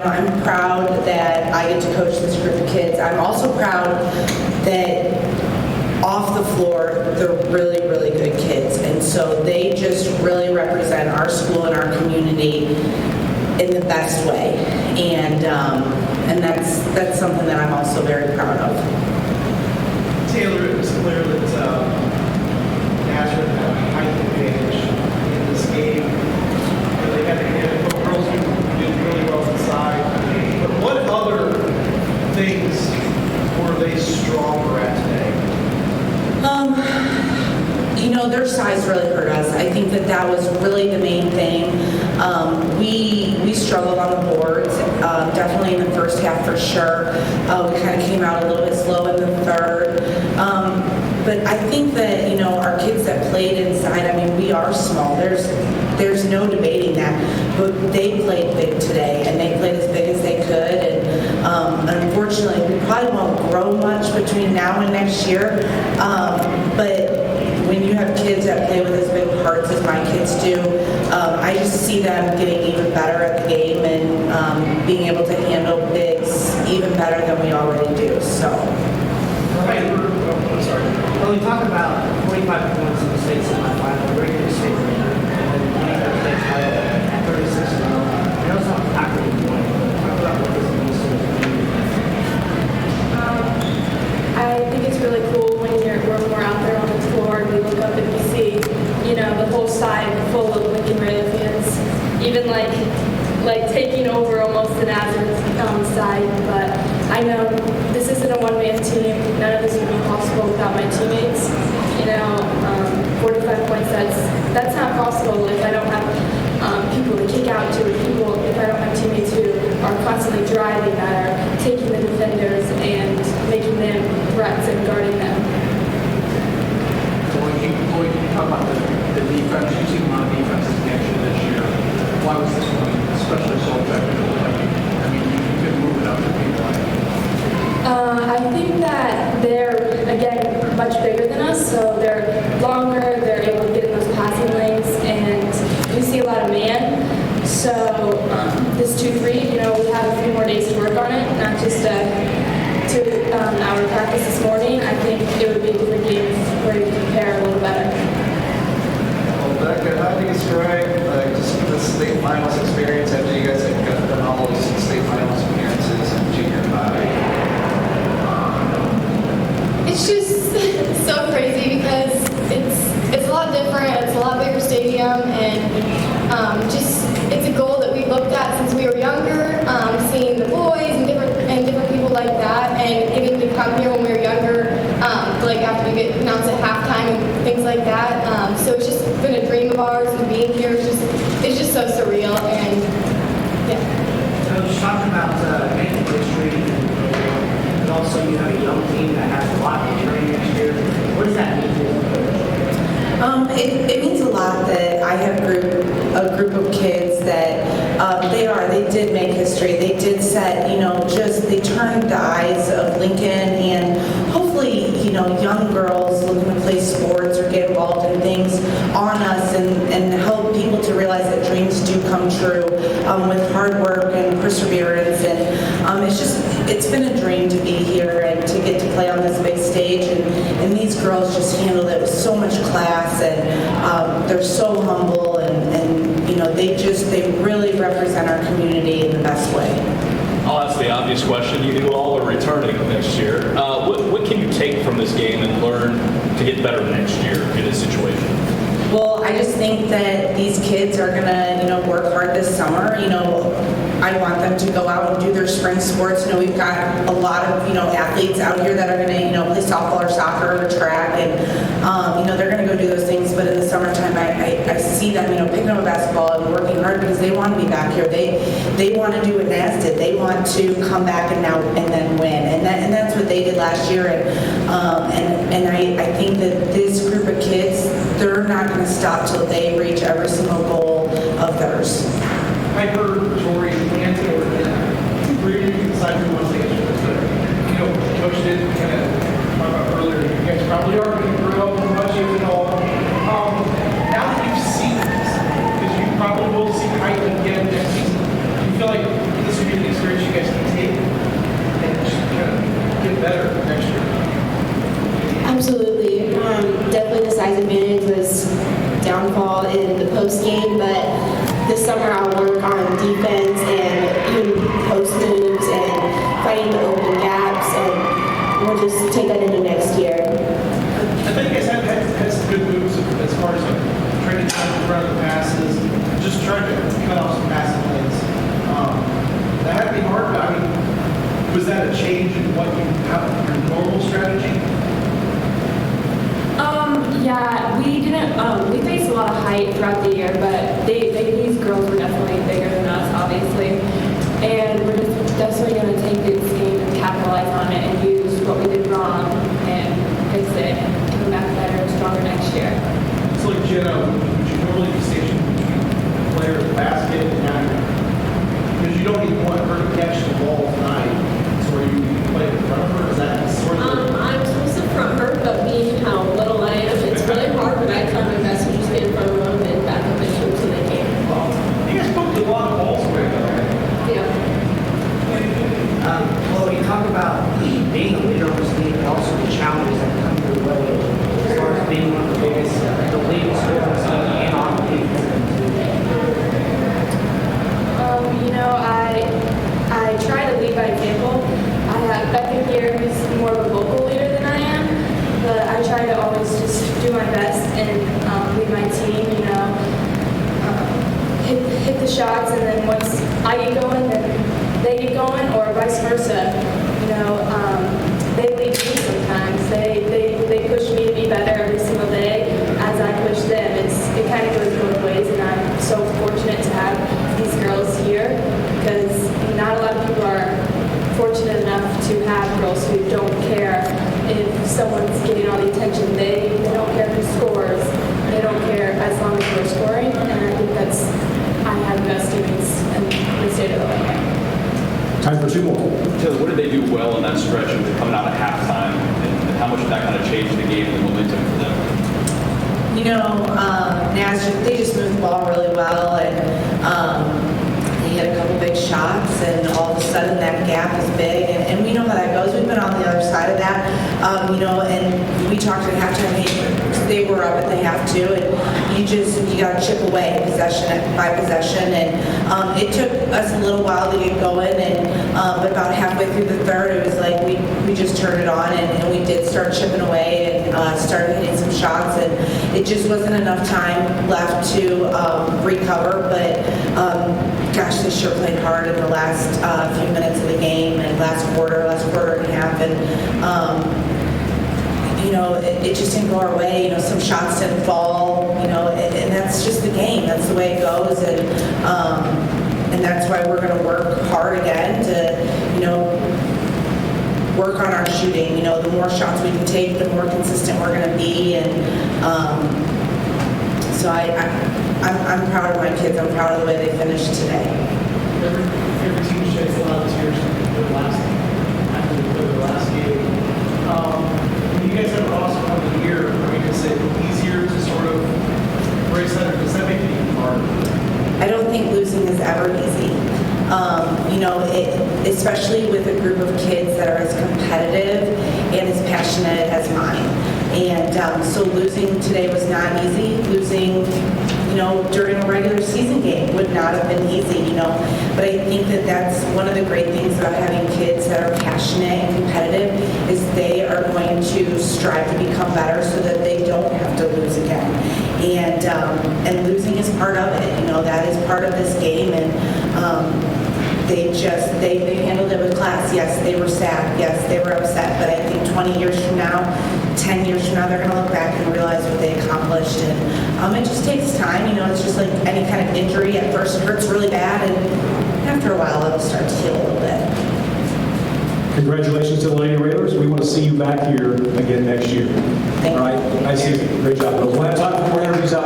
I'm proud that I get to coach this group of kids. I'm also proud that off the floor, they're really, really good kids. And so they just really represent our school and our community in the best way. And that's something that I'm also very proud of. Taylor, it was clear that Nazareth had a height advantage in this game. They had to get girls who did really well inside. But what other things were they stronger at today? Their size really hurt us. I think that was really the main thing. We struggled on the boards, definitely in the first half for sure. We kind of came out a little bit slow in the third. But I think that, our kids that played inside, we are small. There's no debating that. But they played big today, and they played as big as they could. And unfortunately, we probably won't grow much between now and next year. But when you have kids that play with as big hearts as my kids do, I just see them getting even better at the game and being able to handle bigs even better than we already do. So. Right. I'm sorry. Well, we talk about 45 points in the state semifinal, regular state record, and then 25 state title at 36 and 0. I know it's not accurately point. Talk about what this means to the community. I think it's really cool when we're out there on the floor and we look up and we see, the whole side full of Lincoln Raider fans, even like taking over almost the Nazareth side. But I know this isn't a one-man team. None of this would be possible without my teammates. 45 points, that's not possible if I don't have people to kick out to, if I don't have teammates who are constantly driving, that are taking the defenders and making them threats and guarding them. When you talk about the defense, you've seen a lot of defenses next year this year. Why was this one especially so effective? You could move it up to people. I think that they're, again, much bigger than us, so they're longer, they're able to get in those passing lanes, and we see a lot of man. So this 2-3, we have a few more days to work on it, not just a 2-hour practice this morning. I think it would be a different game where you prepare a little better. Well, Becca, I think it's great. Just the state finals experience after you guys have done all those state finals appearances in junior high. It's just so crazy because it's a lot different. It's a lot bigger stadium, and it's a goal that we looked at since we were younger. Seeing the boys and different people like that, and getting to come here when we were younger, after we get announced at halftime and things like that. So it's just been a dream of ours, and being here it's just so surreal. And yeah. So just talking about making history, and also you have a young team that has a lot to train next year. What does that mean to you? It means a lot that I have a group of kids that they did make history. They did set, they turned the eyes of Lincoln and hopefully, young girls looking to play sports or get involved in things on us and help people to realize that dreams do come true with hard work and perseverance. And it's been a dream to be here and to get to play on this big stage. And these girls just handled it with so much class, and they're so humble, and they really represent our community in the best way. I'll ask the obvious question. You all are returning next year. What can you take from this game and learn to get better next year in this situation? Well, I just think that these kids are gonna, work hard this summer. I want them to go out and do their spring sports. We've got a lot of, athletes out here that are gonna, play softball or soccer or track, and, they're gonna go do those things. But in the summertime, I see them, picking up a basketball and working hard because they want to be back here. They want to do what Naz did. They want to come back and then win, and that's what they did last year. And I think that this group of kids, they're not going to stop till they reach every single goal of theirs. I heard Tori and Taylor really decide who wants to answer this, but Coach did kind of talk about earlier. You guys probably are going to grow up with much of it all. Now that you've seen this, because you probably will see height again next season, do you feel like this would be an downfall in the post game, but this summer I'll work on defense and even post moves and finding the open gaps, and we'll just take that into next year. I think you guys had some good moves as far as like trying to run the passes, just trying to cut off some passing lanes. That had to be hard, but I mean, was that a change in what you have your normal strategy? Yeah, we didn't, we faced a lot of height throughout the year, but these girls were definitely bigger than us, obviously. And we're just definitely going to take this game and capitalize on it and use what we did wrong and fix it and come back better and stronger next year. It's like, Jenna, would you normally be stationed between player and basket and now because you don't even want her to catch the ball tonight, so are you playing in front of her? Is that sort of I'm supposed to front her, but being how little I am, it's really hard when I try my best to just get in front of them and back up and shoot so they can't ball. you guys poked a lot of balls away, though, right? Yeah. Well, you talk about being a leader on this team, but also the challenges that come your way as far as being one of the biggest, the leading scorers and on the team. You know, I try to lead by example. I have Becca here who's more of a vocal leader than I am, but I try to always just do my best and lead my team, you know, hit the shots, and then once I get going, then they get going, or vice versa. You know, they lead me sometimes. They push me to be better every single day as I push them. It kind of goes both ways, and I'm so fortunate to have these girls here because not a lot of people are fortunate enough to have girls who don't care if someone's getting all the attention. They don't care who scores. They don't care as long as we're scoring, and I think I have the best teammates in the state of Illinois. Time for two more. Taylor, what did they do well in that stretch of coming out at halftime, and how much did that kind of change the game and the momentum for them? You know, they just moved the ball really well, and they hit a couple big shots, and all of a sudden that gap is big, and we know how that goes. We've been on the other side of that, you know, and we talked at halftime. They were up at the half too, and you got to chip away possession by possession, and it took us a little while to get going, and but about halfway through the third, it was like we just turned it on, and we did start chipping away and started hitting some shots, and it just wasn't enough time left to recover, but gosh, they sure played hard in the last few minutes of the game and last quarter and a half, and you know, it just didn't go our way. You know, some shots didn't fall, you know, and that's just the game. That's the way it goes, and that's why we're going to work hard again to, you know, work on our shooting. You know, the more shots we can take, the more consistent we're going to be, and so I'm proud of my kids. I'm proud of the way they finished today. Every team sheds a lot of tears after the last game. You guys have an awesome one of the year. I mean, is it easier to sort of brace that, or does that make it even harder? I don't think losing is ever easy. You know, especially with a group of kids that are as competitive and as passionate as mine. And so losing today was not easy. Losing, you know, during a regular season game would not have been easy, you know. But I think that that's one of the great things about having kids that are passionate and competitive is they are going to strive to become better so that they don't have to lose again. And losing is part of it, you know, that is part of this game. And they handled it with class. Yes, they were sad. Yes, they were upset. But I think 20 years from now, 10 years from now, they're going to look back and realize what they accomplished. And it just takes time. You know, it's just like any kind of injury. At first, it hurts really bad, and after a while, it'll start to heal a little bit. Congratulations to the Lady Railers. We want to see you back here again next year. Thank you. All right. Nice to see you. Great job. We'll have time for more interviews out